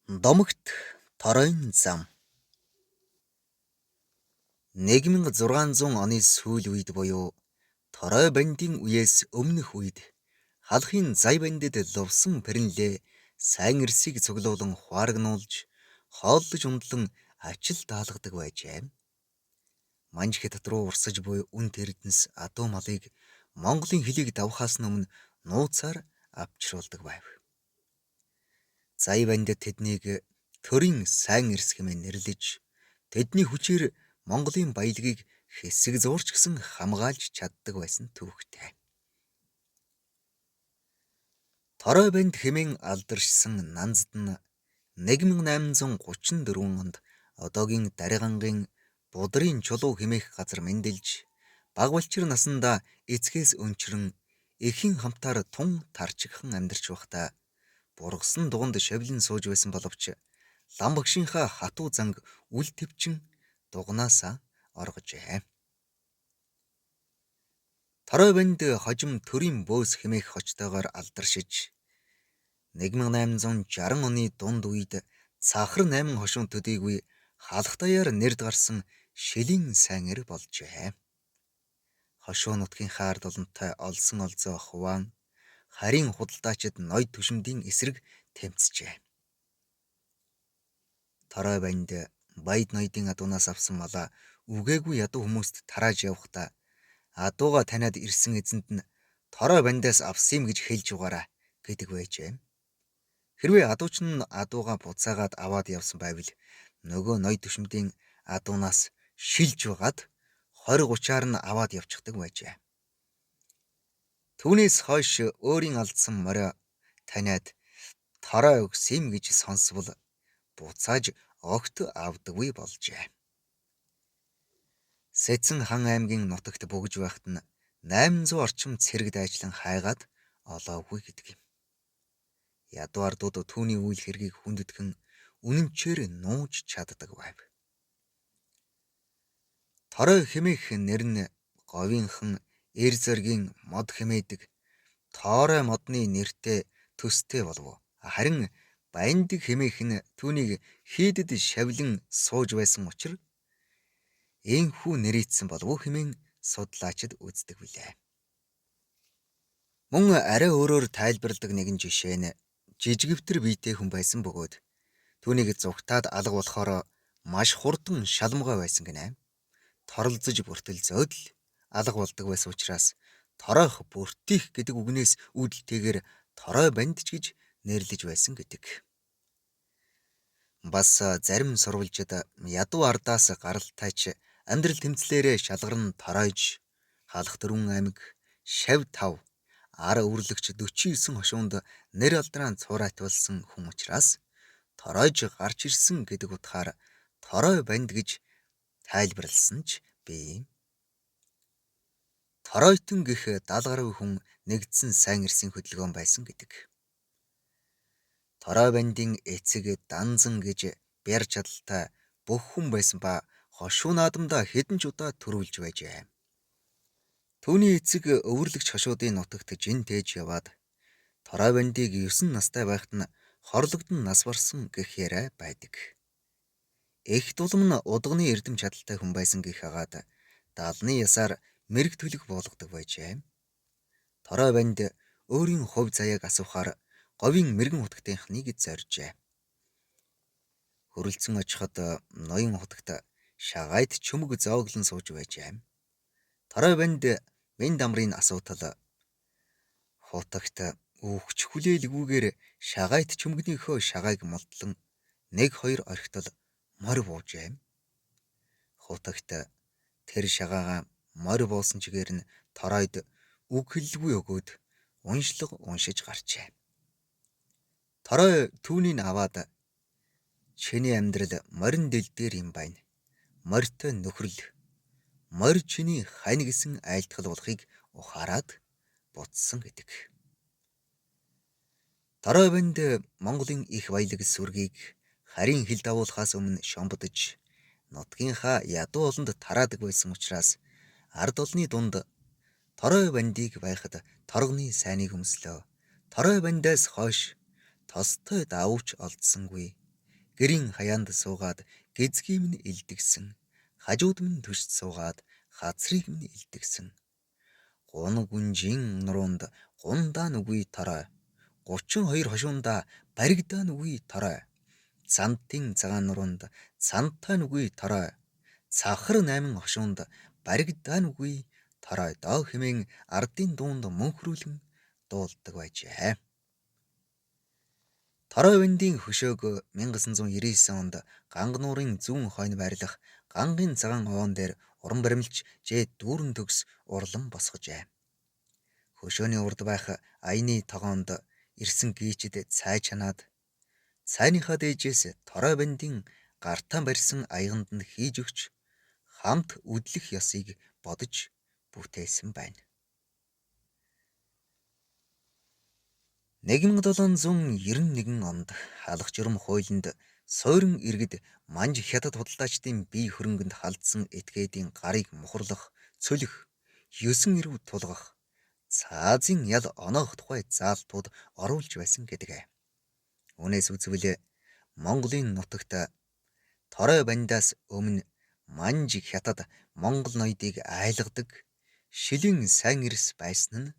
Домогт торойн зам 1600 оны сүүл үед буюу Торой бандийн үеэс өмнөх үед халахын зай бандид лувсан пэрнлээ сайн эрсийг цуглуулан хуаргнуулж хооллож ундлан ачил даалгадаг байжээ. Манжих дотроо урсаж буй үн тэрдэнс адуу малыг Монголын хөлийг давхаас өмнө нууцаар авчруулдаг байв. Зай бандид тэднийг төрийн сайн эрс хэмээн нэрлэж тэдний хүчээр Монголын баялагийг хэсэг зуурч гисэн хамгаалж чаддаг байсан төвхтэй. Торой банд хэмээн алдаршсан Нанзад нь 1834 онд одоогийн Даргангийн Будрын чулуу хэмээх газар мэндэлж багвалчир насандаа эцгээс өнчрөн эхийн хамтаар тун тарчигхан амьдарч байхдаа бургасан дуганд шавлин сууж байсан боловч лам багшийнхаа хатуу занг үл твчин дугнаасаа оргожээ. Торой банд хожим төрийн бөөс хэмээх хочтойгоор алдаршиж 1860 оны дунд үед Цахар 8 хошуун төдийгүй халах даяар нэрд гарсан шилийн сайн эр болжээ. Хошуун нутгийнхаа ард олонтой олсон олзоо хуваан харийн худалдаачид ноёд төшмдийн эсрэг тэмцжээ. Торой банд баяд ноёдын адуунаас авсан малаа үгээгүй ядуу хүмүүст тарааж явахдаа адууга таниад ирсэн эзэнд нь Торой бандаас авсан юм гэж хэлж угаарай гэдэг байжээ. Хэрвээ адууч нь адууга буцаагаад аваад явсан байвал нөгөө ноёд төшмдийн адуунаас шилж угаад 20-30-аар нь аваад явчихдаг байжээ. Түүнээс хойш өөрийн алдсан морио таниад Торой өгс юм гэж сонсвол буцааж огт авдаггүй болжээ. Сэцэн хан аймгийн нутагт бөгж байхад нь 800 орчим цэрэг дайчлан хайгаад олоогүй гэдэг юм. Ядуу ардууд түүний үйл хэргийг хүндэтгэн үнэнчээр нууж чаддаг байв. Торой хэмээх нэр нь говийнхан эр зоргийн мод хэмээдэг Тоорой модны нэртэй төстэй болов. Харин Баяндаг хэмээх нь түүнийг хийдэд шавлин сууж байсан учраас энхүү нэрийдсэн болов хэмээн судлаачид үздэг билээ. Мөн арай өөрөөр тайлбарладаг нэгэн жишээ нь жижигвтер биетэй хүн байсан бөгөөд түүнийг зүгтаад алга болохоор маш хурдан шалмгай байсан гинэ. Торлзож бүртэлзөөд л алга болдог байсан учраас торойх бүртих гэдэг үгнээс үүдэлтэйгээр Торой бандч гэж нэрлэж байсан гэдэг. Бас зарим сурвалжид ядуу ардаас гаралтайч амьдрал тэмцлээрээ шалгарн торойж халах 4 аймаг шав 5 ар өвөрлөгч 49 хошуунд нэр алдраа цуурайтуулсан хүн учраас торойж гарч ирсэн гэдэг утгаар Торой банд гэж тайлбарласан ч бий. Торойтон гэх 70 гаруй хүн нэгдсэн сайн эрсийн хөдөлгөөн байсан гэдэг. Торой бандын эцэг Данзан гэж бяр чадалтай бүх хүн байсан ба хошуу наадамдаа хэдэн ч удаа төрүүлж байжээ. Түүний эцэг өвөрлөгч хошуудын нутагт жин тээж яваад Торой бандыг 9 настай байхад нь хорлогдон нас барсан гэх яриа байдаг. Эх дулам нь удганы эрдэм чадалтай хүн байсан гэх хагаад даалны ясаар мэрэг төлөг буулгадаг байжээ. Торой банд өөрийн хувь заяаг асуухаар говийн мэрэгэн хутагтынхныг зоржээ. Хөрөлцөн очиход ноён хутагт шагайд чөмөг зооглон сууж байжээ. Торой банд Вэнд амрын асуудал хутагт өгч хүлээлгүйгээр шагайд чөмгнийхөө шагайг молдлон 1-2 орхитол морь буужээ. Хутагт тэр шагаага морь буусан чигээр нь Торойд үг хэллгүй өгөөд уншлаг уншиж гарчээ. Торой түүнийг аваад чиний амьдрал морин дэл дээр юм байна. Морьтой нөхрөл морь чиний хань гэсэн айлтгал болохыг ухаарад буцсан гэдэг. Торой банд Монголын их баялаг сүргийг харийн хил давуулахаас өмнө шомбодож нутгийнхаа ядуу олонд тараадаг байсан учраас ард олны дунд Торой бандыг байхад торгоны сайныг өмслөө. Торой бандаас хойш тостой давууч олдсонгүй. Гэрийн хаяанд суугаад гэзгийм нь илдэгсэн. Хажууд минь төшд суугаад хацрыг минь илдэгсэн. Гунаг гүнжийн нуруунд гундаа нүгүй торой. 32 хошуундаа баригдаа нүгүй торой. Цантын цагаан нуруунд цантай нүгүй торой. Цахар 8 хошуунд баригдаа нүгүй торой доо хэмээн ардын дуунд мөнхрүүлэн дуулдаг байжээ. Торой бандийн хөшөөг 1999 онд Гангануурын зүүн хойно байрлах Гангийн цагаан овоон дээр уран баримлж жээд дүүрэн төгс урлан босгожээ. Хөшөөний урд байх аяны тогоонд ирсэн гийчд цай чанаад цайныхаа дээжээс торой бандийн гартаа барьсан аяганд нь хийж өгч хамт үдлэх ёсыг бодож бүтээсэн байна. 1791 онд халах журам хуулинд сойрон иргэд манж хятад худалдаачдын бие хөрөнгөнд халдсан этгээдийн гарыг мухарлах, цөлөх, 9 эрүү тулгах, цаазын ял оноох тухай заалтууд оруулж байсан гэдэг. Үүнээс үзвэл Монголын нутагт торой бандаас өмнө манж хятад Монгол ноёдыг айлгадаг, шилийн сайн эрс байсан нь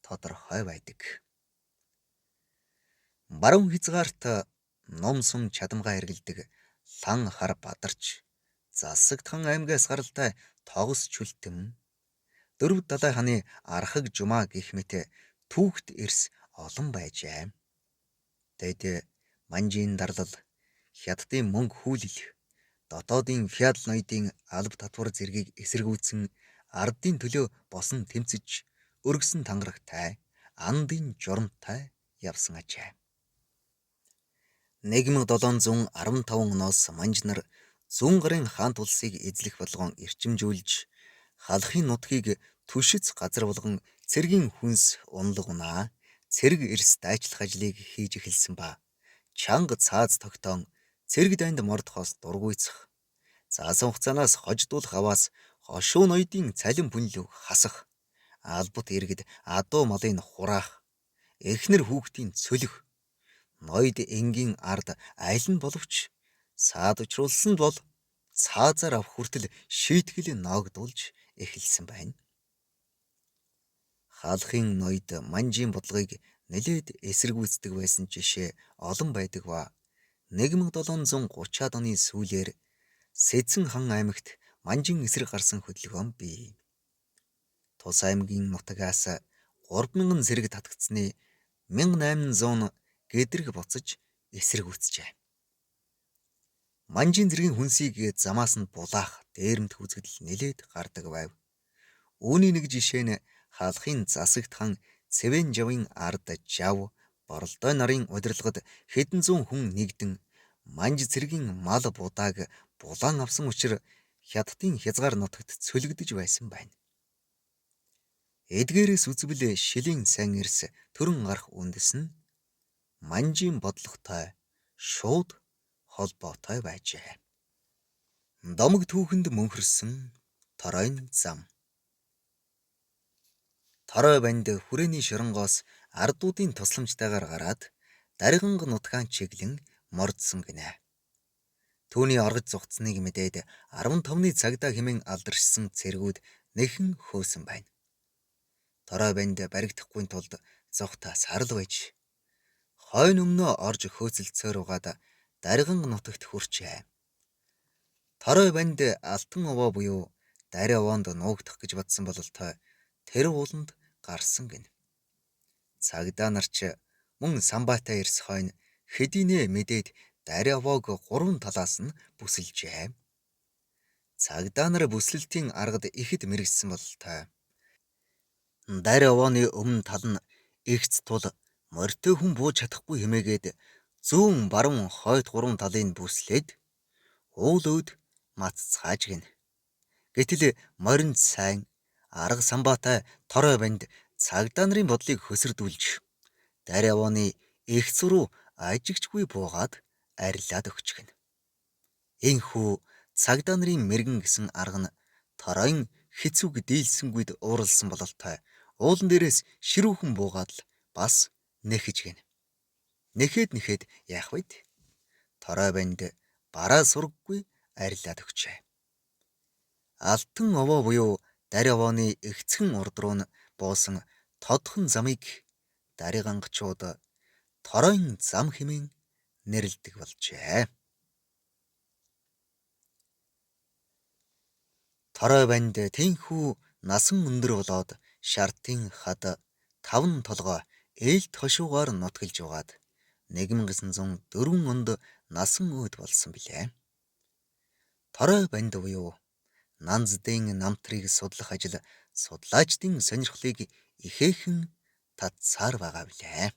тодорхой байдаг. Баруун хязгаарт ном сум чадамгаа хэргэлдэг лан хар бадарч, Засагтхан аймгаас гаралтай тогос чүлтэм, Дөрөв далай ханы архаг жумаа гэх мэт түүхт эрс олон байжээ. Тэд манжийн дарлал, хятадын мөнгө хүүлэл, дотоодын феодал ноёдын алба татвар зэргийг эсэргүүцэн ардын төлөө босон тэмцэж өргөсөн тангарагтай, андын журамтай явсан ажээ. 1715 оноос манж нар зүүн гарын хаант улсыг эзлэх болгон эрчимжүүлж, халахын нутгийг түшиц газар болгон цэргийн хүнс унлаг унаа, цэрэг эрс дайчлах ажлыг хийж эхэлсэн ба чанга цааз тогтоон цэрэг дайнд мордохоос дургуйцах, заасан хугацаанаас хождуулах аваас хошуу ноёдын цалин бүнлөг хасах, албат иргэд адуу малыг хураах, эхнэр хүүхдийн цөлөх, ноёд энгийн ард айлн боловч саад учруулсан бол цаазаар авах хүртэл шийтгэл ноогдуулж эхэлсэн байна. Хаалхын ноёд манжийн бодлогыг нэлээд эсэргүүцдэг байсан жишээ олон байдаг ба 1730-аад оны сүүлээр Сэцэн хан аймагт манжин эсрэг гарсан хөдөлгөөн бий. Тус аймгийн нутагаас 3000 зэрэг татагдсны 1800 гэдрэг буцаж эсэргүүцжээ. Манжин зэргийн хүнсийг замаас нь булаах дээрэмт үзэгдэл нэлээд гардаг байв. Үүний нэг жишээ нь хаалхын засагт хан Цэвэн жавын ард жав боролдой нарын удирдлагад хэдэн зуун хүн нэгдэн манж цэргийн мал будааг булаан авсан учраас хятадын хязгаар нутагт цөлөгдөж байсан байна. Эдгээрээс үзвэл шилийн сайн эрс төрөн гарах үндэс нь манжийн бодлоготой шууд холбоотой байжээ. Домог түүхэнд мөнхөрсөн торойн зам. Торой банд хүрээний шоронгоос ардуудын тусламжтайгаар гараад дарганг нутгаан чиглэн мордсон гинэ. Түүний оргож зугцныг мэдээд 15-ны цагдаа хэмээн алдаршсан цэргүүд нэхэн хөөсөн байна. Торой банд баригдахгүй тулд зогтаа сарал байж хойно өмнөө орж хөөцөлцөөр угаад дарганг нутагт хүрчээ. Торой банд алтан овоо буюу дарь овоонд нуугдах гэж бодсон бололтой тэр ууланд гарсан гин. Цагдаа нар ч мөн самбаатай эрс хойно хэдийнэ мэдээд дарь овоог 3 талаас нь бүсэлжээ. Цагдаа нар бүслэлтийн аргад ихэд мэрэгсэн бололтой. Дарь овооны өмнө тал нь эгц тул морьтой хүн бууж чадахгүй хэмээгээд зүүн баруун хойд 3 талыг бүслээд уул өд маццгааж гин. Гэтэл моринд сайн арга самбаатай торой банд цагдаа нарын бодлыг хөсөрдүүлж дарь овооны эгц рүү ажигчгүй буугаад арилаад өгчихнэ. Энхүү цагдаа нарын мэргэн гэсэн арга нь торойн хэцүүг дийлсэнгүйд ууралсан бололтой уулан дээрээс ширүүхэн буугаад л бас нэхэж гин. Нэхэд яах вэ? Торой банд бараа сурггүй арилаад өгчээ. Алтан овоо буюу дарь овооны эгцхэн урд руу нь буусан тодхон замыг даригангчууд Торойн зам хэмээн нэрлэдэг болжээ. Торой банд тэнхүү насан өндөр болоод шартын хад 5 толгой ээлт хошуугаар нутгалж угаад 1904 онд насан өөд болсон билээ. Торой банд буюу Нанздын намтрыг судлах ажил судлаачдын сонирхлыг ихээхэн татсаар байгаа билээ.